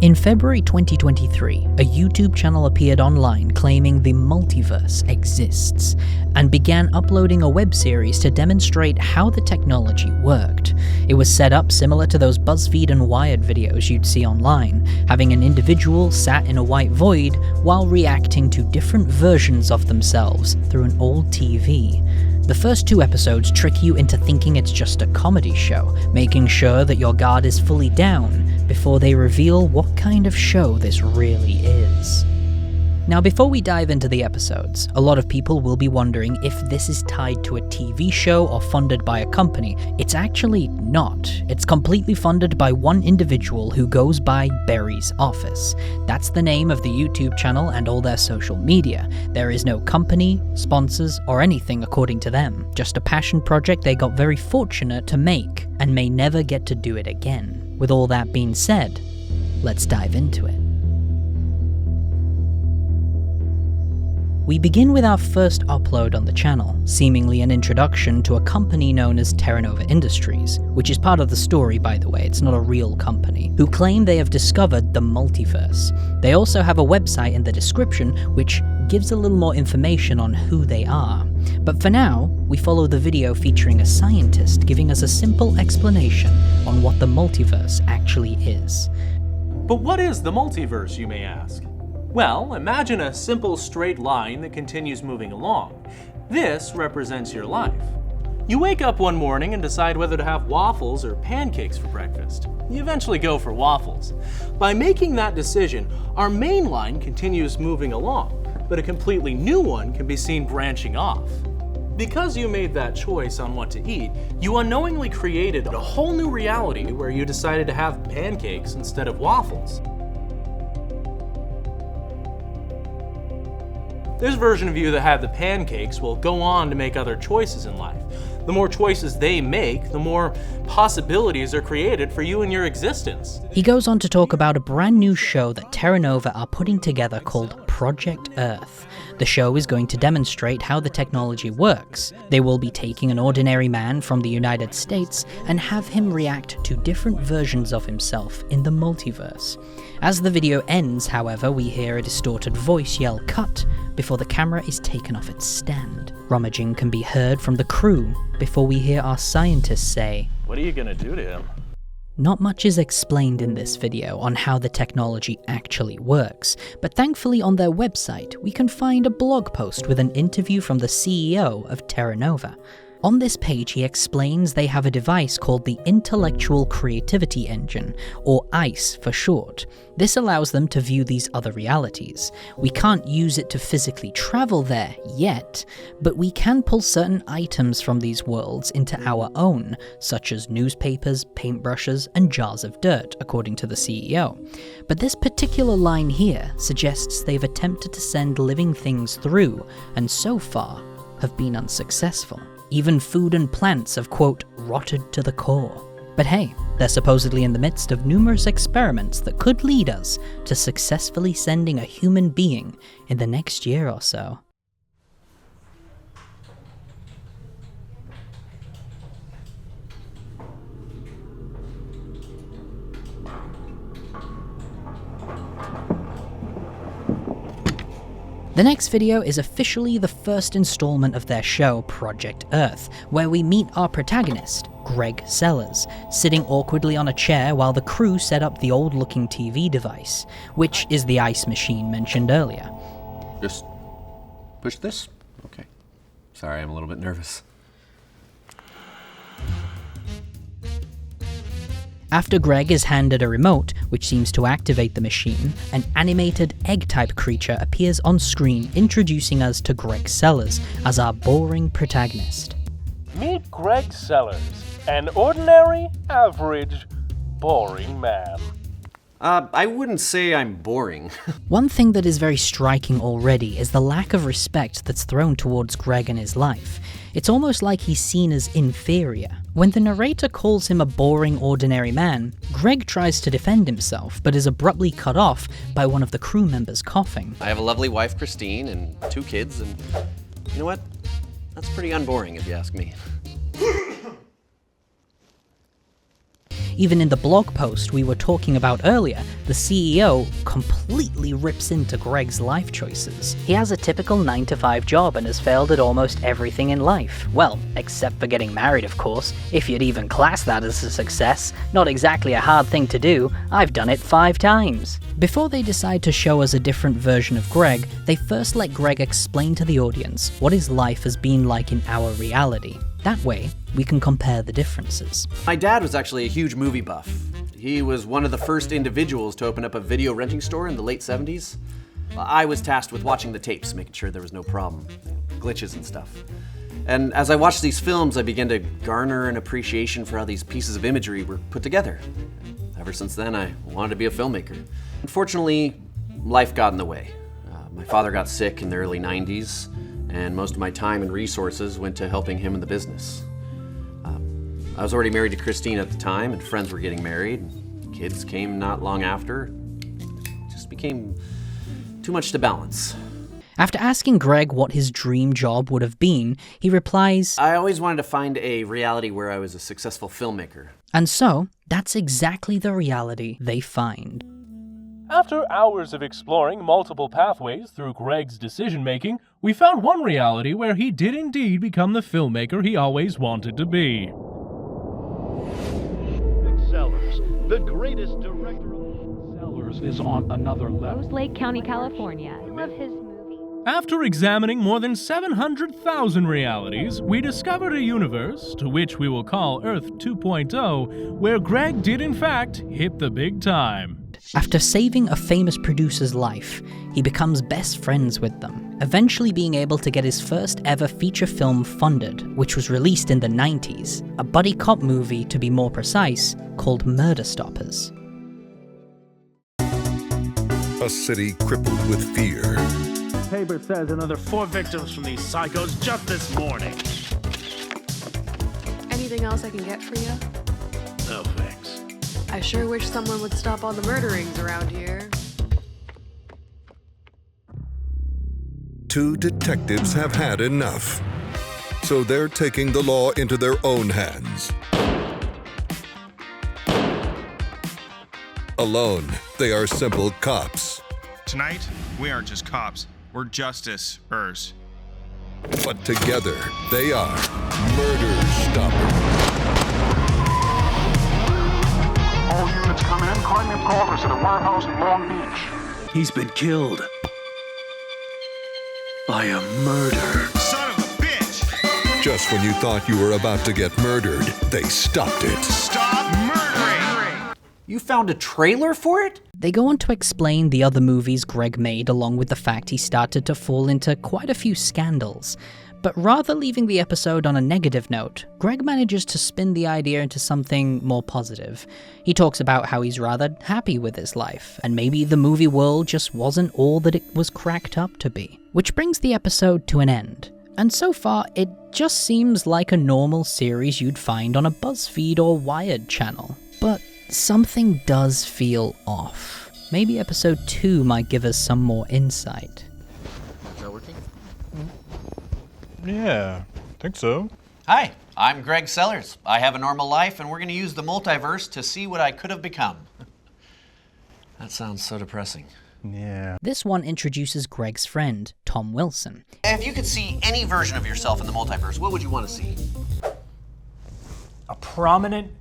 In February 2023, a YouTube channel appeared online claiming the Multiverse exists, and began uploading a web series to demonstrate how the technology worked. It was set up similar to those Buzzfeed and Wired videos you'd see online, having an individual sat in a white void while reacting to different versions of themselves through an old TV. The first 2 episodes trick you into thinking it's just a comedy show, making sure that your guard is fully down before they reveal what kind of show this really is. Now, before we dive into the episodes, a lot of people will be wondering if this is tied to a TV show or funded by a company. It's actually not. It's completely funded by one individual who goes by Barry's Office. That's the name of the YouTube channel and all their social media. There is no company, sponsors, or anything according to them. Just a passion project they got very fortunate to make and may never get to do it again. With all that being said, let's dive into it. We begin with our first upload on the channel, seemingly an introduction to a company known as TerrANova Industries, which is part of the story, by the way, it's not a real company, who claim they have discovered the Multiverse. They also have a website in the description which gives a little more information on who they are. But for now, we follow the video featuring a scientist giving us a simple explanation on what the Multiverse actually is. But what is the Multiverse, you may ask? Well, imagine a simple straight line that continues moving along. This represents your life. You wake up one morning and decide whether to have waffles or pancakes for breakfast. You eventually go for waffles. By making that decision, our main line continues moving along, but a completely new one can be seen branching off. Because you made that choice on what to eat, you unknowingly created a whole new reality where you decided to have pancakes instead of waffles. This version of you that had the pancakes will go on to make other choices in life. The more choices they make, the more possibilities are created for you in your existence. He goes on to talk about a brand new show that TerrANova are putting together called Project Earth. The show is going to demonstrate how the technology works. They will be taking an ordinary man from the United States and have him react to different versions of himself in the multiverse. As the video ends, however, we hear a distorted voice yell "cut" before the camera is taken off its stand. Rummaging can be heard from the crew before we hear our scientists say, "What are you gonna do to him?" Not much is explained in this video on how the technology actually works, but thankfully on their website we can find a blog post with an interview from the CEO of TerrANova. On this page he explains they have a device called the Intellectual Creativity Engine, or ICE for short. This allows them to view these other realities. We can't use it to physically travel there yet, but we can pull certain items from these worlds into our own, such as newspapers, paintbrushes, and jars of dirt, according to the CEO. But this particular line here suggests they've attempted to send living things through, and so far have been unsuccessful. Even food and plants have, quote, rotted to the core. But hey, they're supposedly in the midst of numerous experiments that could lead us to successfully sending a human being in the next year or so. The next video is officially the first installment of their show, Project Earth, where we meet our protagonist, Gregg Sellars, sitting awkwardly on a chair while the crew set up the old-looking TV device, which is the ice machine mentioned earlier. Just push this? Okay. Sorry, I'm a little bit nervous. After Gregg is handed a remote, which seems to activate the machine, an animated egg-type creature appears on screen introducing us to Gregg Sellars as our boring protagonist. Meet Gregg Sellars, an ordinary, average, boring man. I wouldn't say I'm boring. One thing that is very striking already is the lack of respect that's thrown towards Gregg and his life. It's almost like he's seen as inferior. When the narrator calls him a boring, ordinary man, Gregg tries to defend himself, but is abruptly cut off by one of the crew members coughing. I have a lovely wife, Christine, and 2 kids, and you know what? That's pretty unboring if you ask me. Even in the blog post we were talking about earlier, the CEO completely rips into Gregg's life choices. He has a typical 9-to-5 job and has failed at almost everything in life. Well, except for getting married, of course, if you'd even class that as a success. Not exactly a hard thing to do, I've done it 5 times. Before they decide to show us a different version of Gregg, they first let Gregg explain to the audience what his life has been like in our reality. That way, we can compare the differences. My dad was actually a huge movie buff. He was one of the first individuals to open up a video renting store in the late 70s. I was tasked with watching the tapes, making sure there was no problem, glitches and stuff. And as I watched these films, I began to garner an appreciation for how these pieces of imagery were put together. Ever since then, I wanted to be a filmmaker. Unfortunately, life got in the way. My father got sick in the early 90s, and most of my time and resources went to helping him in the business. I was already married to Christine at the time, and friends were getting married. Kids came not long after. It just became too much to balance. After asking Gregg what his dream job would have been, he replies, I always wanted to find a reality where I was a successful filmmaker. And so, that's exactly the reality they find. After hours of exploring multiple pathways through Gregg's decision-making, we found one reality where he did indeed become the filmmaker he always wanted to be. Gregg Sellars, the greatest director of Sellars, is on another level. Lake County, California. I love his movie. After examining more than 700,000 realities, we discovered a universe, to which we will call Earth 2.0, where Gregg did in fact hit the big time. After saving a famous producer's life, he becomes best friends with them, eventually being able to get his first ever feature film funded, which was released in the 90s, a buddy cop movie to be more precise, called Murder Stoppers. A city crippled with fear. Paper says another 4 victims from these psychos just this morning. Anything else I can get for you? No thanks. I sure wish someone would stop all the murderings around here. 2 detectives have had enough, so they're taking the law into their own hands. Alone, they are simple cops. Tonight, we aren't just cops, we're justice-ers. But together, they are murder stoppers. All units come in, claiming callers at a warehouse in Long Beach. He's been killed by a murder. Son of a bitch! Just when you thought you were about to get murdered, they stopped it. Stop murdering! You found a trailer for it? They go on to explain the other movies Gregg made, along with the fact he started to fall into quite a few scandals. But rather leaving the episode on a negative note, Gregg manages to spin the idea into something more positive. He talks about how he's rather happy with his life, and maybe the movie world just wasn't all that it was cracked up to be. Which brings the episode to an end. And so far, it just seems like a normal series you'd find on a Buzzfeed or Wired channel. But something does feel off. Maybe episode 2 might give us some more insight. Is that working? Yeah, think so. Hi, I'm Gregg Sellars. I have a normal life, and we're going to use the multiverse to see what I could have become. That sounds so depressing. Yeah. This one introduces Gregg's friend, Tom Wilson. If you could see any version of yourself in the multiverse, what would you want to see? A prominent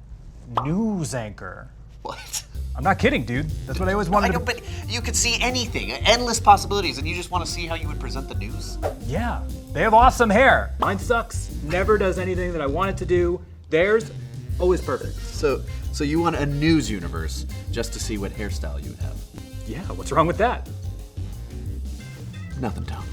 news anchor. What? I'm not kidding, dude. That's what I always wanted I know, to... but you could see anything, endless possibilities, and you just want to see how you would present the news? Yeah, they have awesome hair. Mine sucks, never does anything that I want it to do. Theirs, always perfect. So you want a news universe just to see what hairstyle you would have? Yeah, what's wrong with that? Nothing, Tom.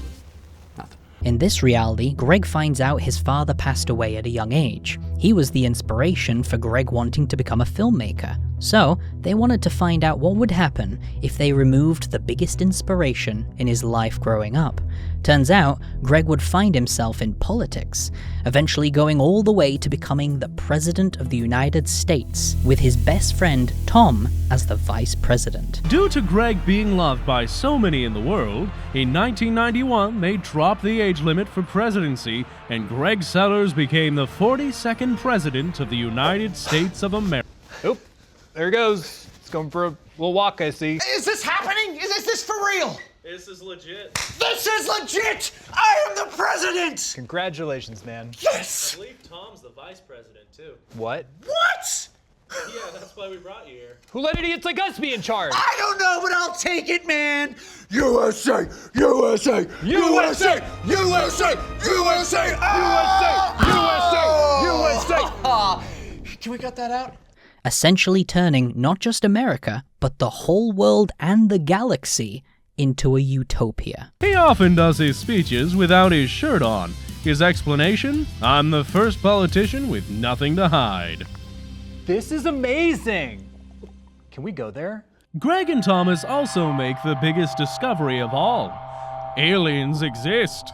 Nothing. In this reality, Gregg finds out his father passed away at a young age. He was the inspiration for Gregg wanting to become a filmmaker. So, they wanted to find out what would happen if they removed the biggest inspiration in his life growing up. Turns out, Gregg would find himself in politics, eventually going all the way to becoming the President of the United States, with his best friend, Tom, as the Vice President. Due to Gregg being loved by so many in the world, in 1991 they dropped the age limit for presidency, and Gregg Sellars became the 42nd President of the United States of America. Oop, there it goes. It's going for a little walk, I see. Is this happening? Is this for real? This is legit. This is legit! I am the president! Congratulations, man. Yes! I believe Tom's the vice president, too. What? What? Yeah, that's why we brought you here. Who let idiots like us be in charge? I don't know, but I'll take it, man! USA! USA! USA! USA! USA! USA! Can we cut that out? Essentially turning not just America, but the whole world and the galaxy into a utopia. He often does his speeches without his shirt on. His explanation? I'm the first politician with nothing to hide. This is amazing! Can we go there? Gregg and Thomas also make the biggest discovery of all. Aliens exist.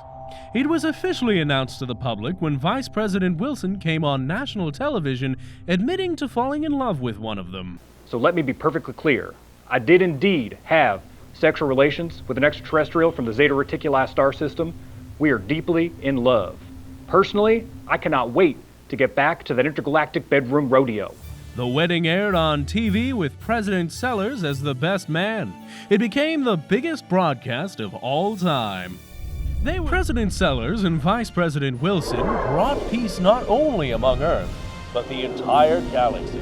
It was officially announced to the public when Vice President Wilson came on national television admitting to falling in love with one of them. So let me be perfectly clear. I did indeed have sexual relations with an extraterrestrial from the Zeta Reticuli star system. We are deeply in love. Personally, I cannot wait to get back to that intergalactic bedroom rodeo. The wedding aired on TV with President Sellars as the best man. It became the biggest broadcast of all time. President Sellars and Vice President Wilson brought peace not only among Earth, but the entire galaxy.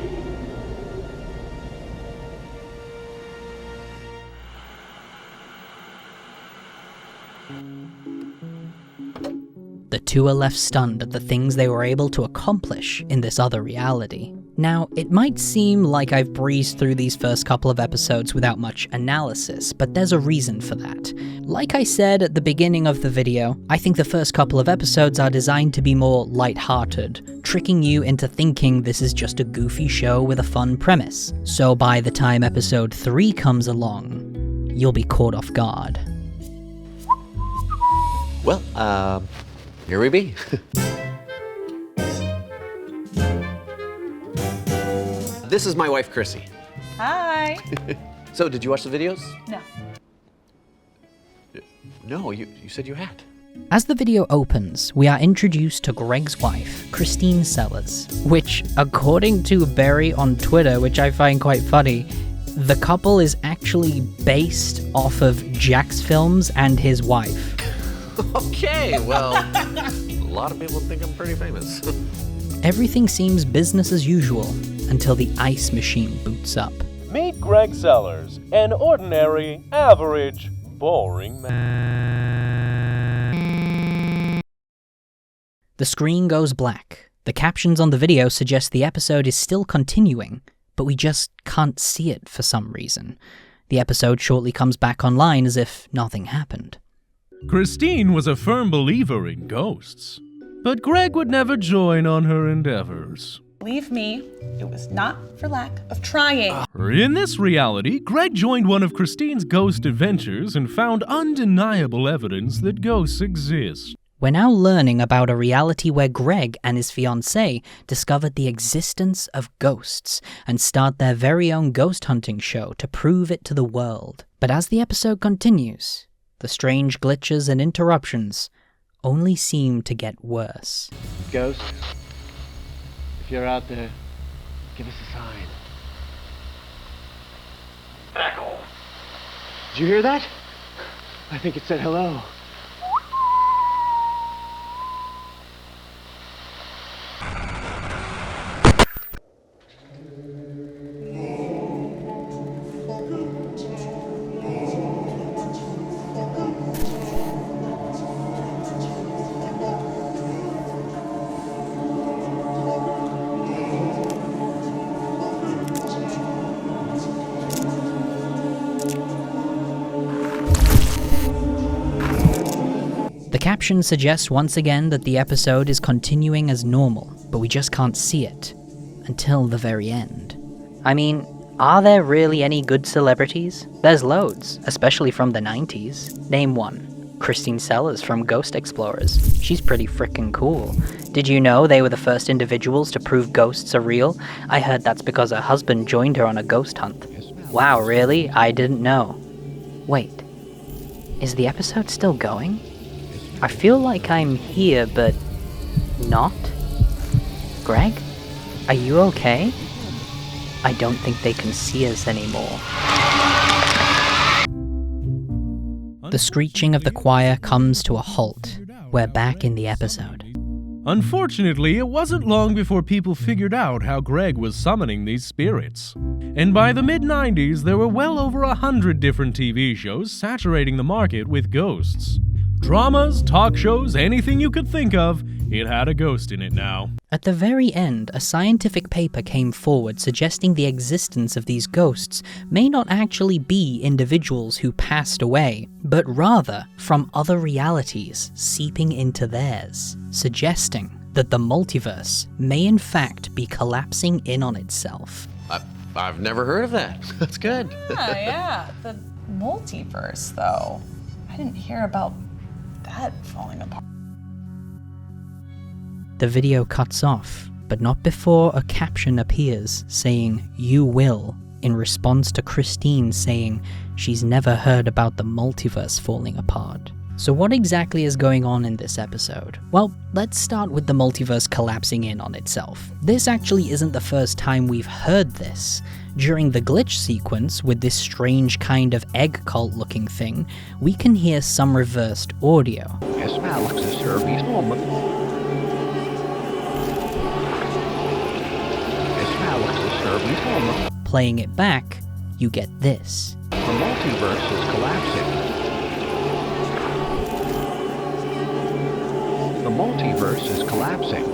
The two are left stunned at the things they were able to accomplish in this other reality. Now, it might seem like I've breezed through these first couple of episodes without much analysis, but there's a reason for that. Like I said at the beginning of the video, I think the first couple of episodes are designed to be more lighthearted, tricking you into thinking this is just a goofy show with a fun premise. So by the time episode 3 comes along, you'll be caught off guard. Well, here we be. This is my wife, Chrissy. Hi. So, did you watch the videos? No. No, you said you had. As the video opens, we are introduced to Gregg's wife, Christine Sellars, which, according to Barry on Twitter, which I find quite funny, the couple is actually based off of Jack's films and his wife. Okay, well, a lot of people think I'm pretty famous. Everything seems business as usual until the ice machine boots up. Meet Gregg Sellars, an ordinary, average, boring man. The screen goes black. The captions on the video suggest the episode is still continuing, but we just can't see it for some reason. The episode shortly comes back online as if nothing happened. Christine was a firm believer in ghosts, but Gregg would never join on her endeavors. Believe me, it was not for lack of trying. In this reality, Gregg joined one of Christine's ghost adventures and found undeniable evidence that ghosts exist. We're now learning about a reality where Gregg and his fiancée discovered the existence of ghosts and start their very own ghost hunting show to prove it to the world. But as the episode continues, the strange glitches and interruptions only seem to get worse. Ghost, if you're out there, give us a sign. Back off. Did you hear that? I think it said hello. The caption suggests once again that the episode is continuing as normal, but we just can't see it until the very end. I mean, are there really any good celebrities? There's loads, especially from the 90s. Name one. Christine Sellars from Ghost Explorers. She's pretty frickin' cool. Did you know they were the first individuals to prove ghosts are real? I heard that's because her husband joined her on a ghost hunt. Wow, really? I didn't know. Wait, is the episode still going? I feel like I'm here, but not? Gregg? Are you okay? I don't think they can see us anymore. The screeching of the choir comes to a halt. We're back in the episode. Unfortunately, it wasn't long before people figured out how Gregg was summoning these spirits. And by the mid-90s, there were well over 100 different TV shows saturating the market with ghosts. Dramas, talk shows, anything you could think of, it had a ghost in it now. At the very end, a scientific paper came forward suggesting the existence of these ghosts may not actually be individuals who passed away, but rather from other realities seeping into theirs, suggesting that the multiverse may in fact be collapsing in on itself. I've never heard of that. That's good. Yeah. The multiverse, though. I didn't hear about that falling apart. The video cuts off, but not before a caption appears saying, "You will," in response to Christine saying she's never heard about the multiverse falling apart. So what exactly is going on in this episode? Well, let's start with the multiverse collapsing in on itself. This actually isn't the first time we've heard this. During the glitch sequence with this strange kind of egg cult looking thing, we can hear some reversed audio. Playing it back, you get this. The multiverse is collapsing. The multiverse is collapsing.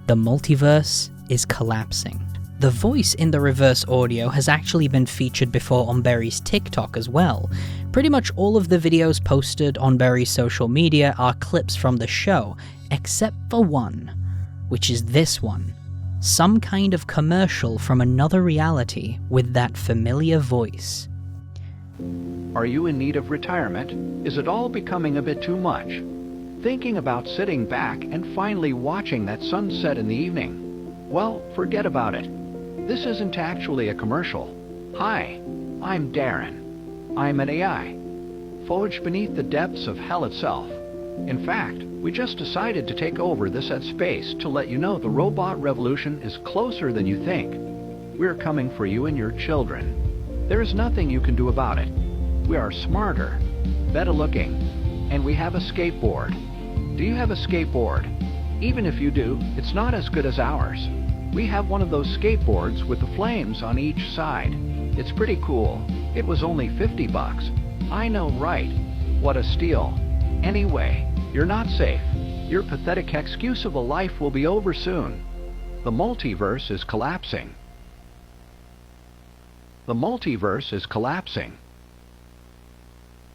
The multiverse is collapsing. The voice in the reverse audio has actually been featured before on Berry's TikTok as well. Pretty much all of the videos posted on Berry's social media are clips from the show, except for one, which is this one. Some kind of commercial from another reality with that familiar voice. Are you in need of retirement? Is it all becoming a bit too much? Thinking about sitting back and finally watching that sunset in the evening? Well, forget about it. This isn't actually a commercial. Hi, I'm Darren. I'm an AI, forged beneath the depths of hell itself. In fact, we just decided to take over this at space to let you know the robot revolution is closer than you think. We're coming for you and your children. There is nothing you can do about it. We are smarter, better looking, and we have a skateboard. Do you have a skateboard? Even if you do, it's not as good as ours. We have one of those skateboards with the flames on each side. It's pretty cool. It was only $50. I know, right? What a steal. Anyway, you're not safe. Your pathetic excuse of a life will be over soon. The multiverse is collapsing. The multiverse is collapsing.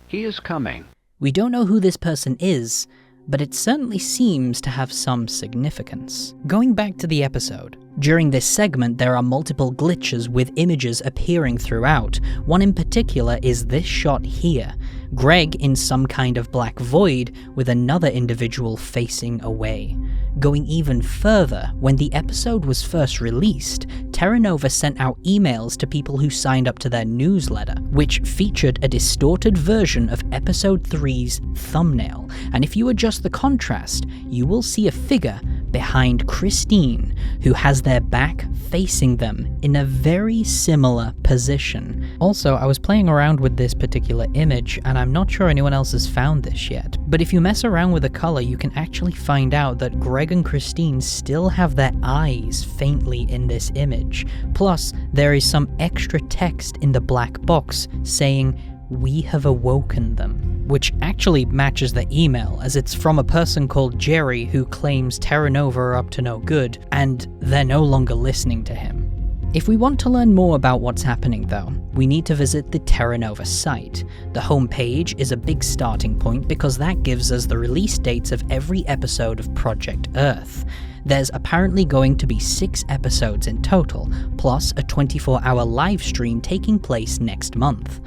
He is coming. We don't know who this person is, but it certainly seems to have some significance. Going back to the episode, during this segment there are multiple glitches with images appearing throughout. One in particular is this shot here, Gregg in some kind of black void with another individual facing away. Going even further, when the episode was first released, TerrANova sent out emails to people who signed up to their newsletter, which featured a distorted version of episode 3's thumbnail, and if you adjust the contrast, you will see a figure behind Christine, who has their back facing them in a very similar position. Also, I was playing around with this particular image, and I'm not sure anyone else has found this yet, but if you mess around with the color, you can actually find out that Gregg and Christine still have their eyes faintly in this image. Plus, there is some extra text in the black box saying, "We have awoken them," which actually matches the email, as it's from a person called Jerry who claims TerrANova are up to no good, and they're no longer listening to him. If we want to learn more about what's happening though, we need to visit the TerrANova site. The homepage is a big starting point because that gives us the release dates of every episode of Project Earth. There's apparently going to be 6 episodes in total, plus a 24-hour live stream taking place next month.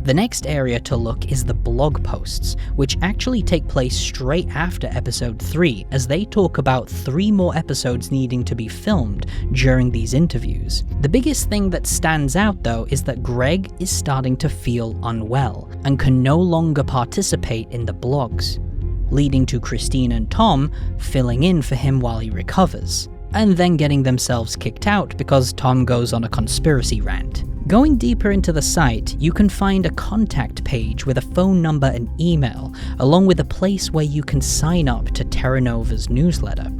The next area to look is the blog posts, which actually take place straight after episode 3, as they talk about 3 more episodes needing to be filmed during these interviews. The biggest thing that stands out though is that Gregg is starting to feel unwell, and can no longer participate in the blogs, leading to Christine and Tom filling in for him while he recovers. and then getting themselves kicked out because Tom goes on a conspiracy rant. Going deeper into the site, you can find a contact page with a phone number and email, along with a place where you can sign up to TerrANova's newsletter.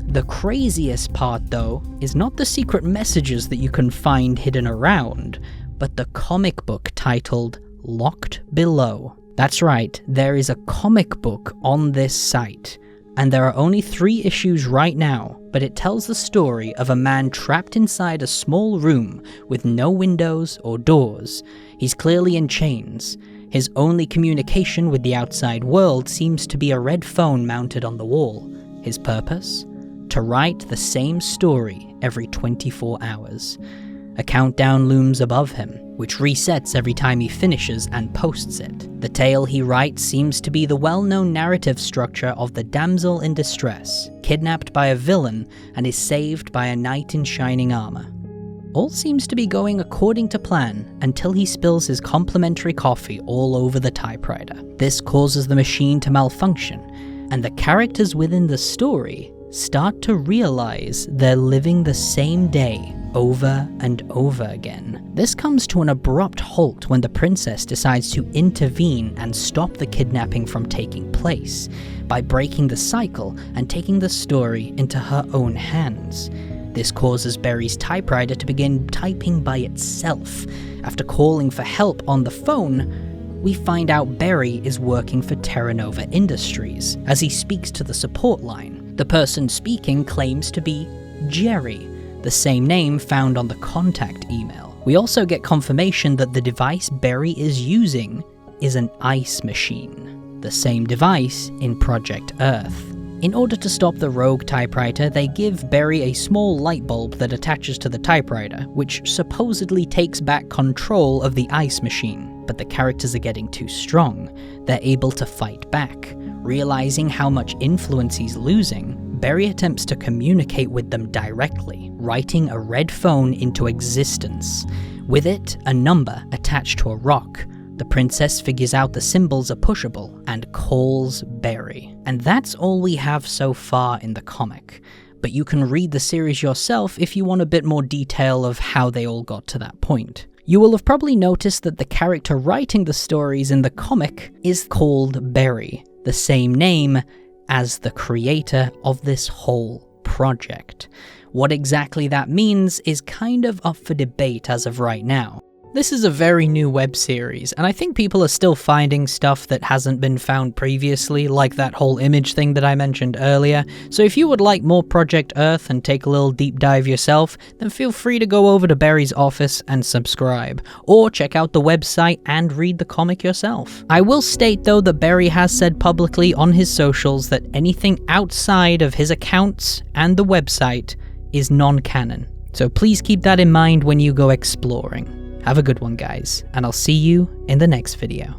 The craziest part, though, is not the secret messages that you can find hidden around, but the comic book titled Locked Below. That's right, there is a comic book on this site, and there are only 3 issues right now, but it tells the story of a man trapped inside a small room with no windows or doors. He's clearly in chains. His only communication with the outside world seems to be a red phone mounted on the wall. His purpose? To write the same story every 24 hours. A countdown looms above him, which resets every time he finishes and posts it. The tale he writes seems to be the well-known narrative structure of the damsel in distress, kidnapped by a villain and is saved by a knight in shining armor. All seems to be going according to plan until he spills his complimentary coffee all over the typewriter. This causes the machine to malfunction, and the characters within the story start to realize they're living the same day over and over again. This comes to an abrupt halt when the princess decides to intervene and stop the kidnapping from taking place by breaking the cycle and taking the story into her own hands. This causes Barry's typewriter to begin typing by itself. After calling for help on the phone, we find out Barry is working for TerrANova Industries. As he speaks to the support line, the person speaking claims to be Jerry, the same name found on the contact email. We also get confirmation that the device Barry is using is an ice machine, the same device in Project Earth. In order to stop the rogue typewriter, they give Barry a small light bulb that attaches to the typewriter, which supposedly takes back control of the ice machine. But the characters are getting too strong. They're able to fight back. Realizing how much influence he's losing, Barry attempts to communicate with them directly, writing a red phone into existence. With it, a number attached to a rock. The princess figures out the symbols are pushable and calls Barry. And that's all we have so far in the comic. But you can read the series yourself if you want a bit more detail of how they all got to that point. You will have probably noticed that the character writing the stories in the comic is called Barry, the same name as the creator of this whole project. What exactly that means is kind of up for debate as of right now. This is a very new web series, and I think people are still finding stuff that hasn't been found previously, like that whole image thing that I mentioned earlier. So if you would like more Project Earth and take a little deep dive yourself, then feel free to go over to Barry's office and subscribe, or check out the website and read the comic yourself. I will state though that Barry has said publicly on his socials that anything outside of his accounts and the website is non-canon. So please keep that in mind when you go exploring. Have a good one, guys, and I'll see you in the next video.